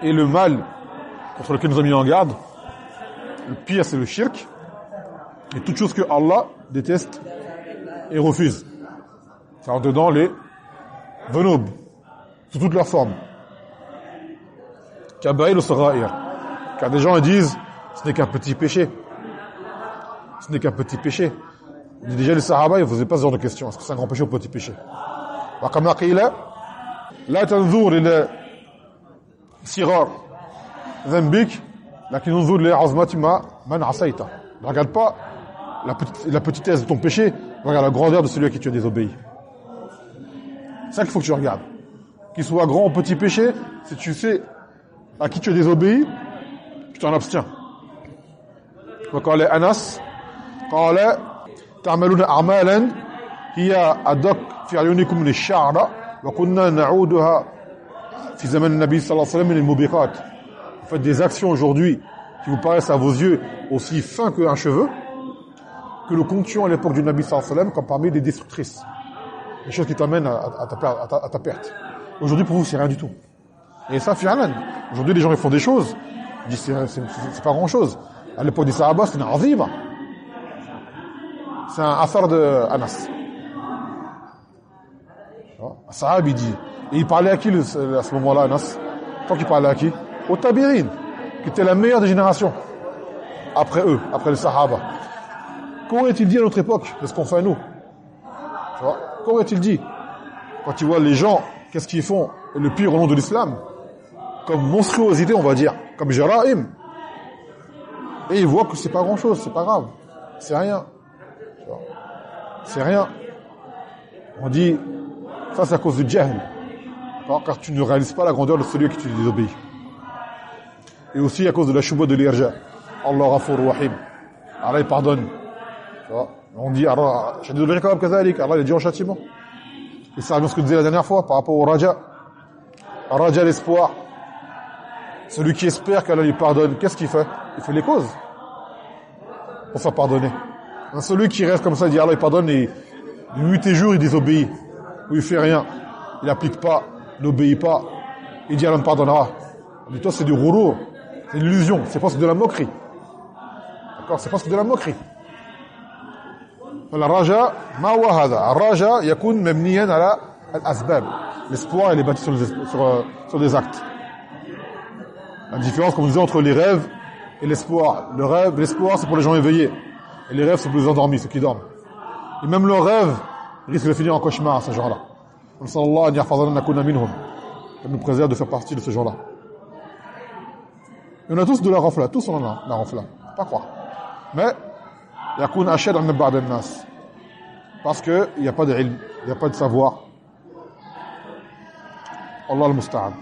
Et le mal contre lequel nous avons mis en garde, le pire c'est le shirk, et toute chose que Allah déteste et refuse. Ça rentre dedans les dhunub, sous toutes leurs formes. Kabaïl ou Saraïr. Car des gens ils disent, ce n'est qu'un petit péché. Ce n'est qu'un petit péché. Déjà les Sahaba, ils ne faisaient pas ce genre de questions. Est-ce que c'est un grand péché ou un petit péché? وكما قيل لا تنظر إلى صغار ذنبك لكن انظر لعظمة من عصيته. Ne regarde pas la petitesse de ton péché, regarde la grandeur de celui à qui tu as désobéi. C'est ça qu'il faut que tu regardes. Qu'il soit grand ou petit péché, si tu sais à qui tu as désobéi, tu t'en abstiens. وقال أنس قال تعملون أعمالا هي أدق في عيونكم من الشعر وكنا نعودها في زمن النبي صلى الله عليه وسلم من الموبقات. Vous faites des actions aujourd'hui qui vous paraissent à vos yeux aussi fins qu'un cheveu, que le comptions à l'époque du Nabi sallallahu alayhi wa sallam comme parmi les destructrices. Les choses qui t'amènent à ta perte. Aujourd'hui pour vous c'est rien du tout. Et ça fi'alan. Aujourd'hui les gens ils font des choses, ils disent c'est pas grand chose. À l'époque des Sahaba c'était une azima. C'est un affaire de Anas. Un Sahab il dit. Et il parlait à qui à ce moment-là, Anas? Quand il parlait à qui? Aux Tabirin, qui était la meilleure des générations. Après eux, après les Sahaba. Qu'aurait-il dit à notre époque de ce qu'on fait nous? Tu vois? Qu'aurait-il dit? Quand il voit les gens, qu'est-ce qu'ils font? Le pire au nom de l'islam. Comme monstruosité, on va dire. Comme jara'im. Et il voit que c'est pas grand-chose, c'est pas grave. C'est rien. C'est rien. On dit, ça c'est à cause du jahl. Car tu ne réalises pas la grandeur de celui à qui tu désobéis. Et aussi à cause de la shubha de l'irja. Allah Ghafur Rahim. Allah il pardonne. Tu vois? On dit, Allah il dit en châtiment. Et ça revient à ce que je disais la dernière fois par rapport au raja. Raja, l'espoir. Celui qui espère qu'Allah lui pardonne, qu'est-ce qu'il fait? Il fait les causes pour faire pardonner. Celui qui reste comme ça, il dit Allah il pardonne et nuit et jour il désobéit. Ou il fait rien. Il n'applique pas, n'obéit pas. Il dit Allah me pardonnera. Mais toi c'est du ghurur. C'est une illusion. C'est pas de la moquerie. D'accord? C'est pas de la moquerie. الرجاء ما هو هذا؟ الرجاء يكون مبنيا على الأسباب. L'espoir il est bâti sur des actes. La différence, comme on disait, entre les rêves et l'espoir. L'espoir, c'est pour les gens éveillés. Et les rêves, c'est pour les endormis, ceux qui dorment. Et même le rêve risque de finir en cauchemar à ce genre-là. Elle nous préserve de faire partie de ce genre-là. Et on a tous de la rafla. Tous on en a, la rafla. Pas croire. Mais, يكون أشد عند بعض الناس. Parce que il n'y a pas de ilm, il n'y a pas de savoir. Allah al-musta'an.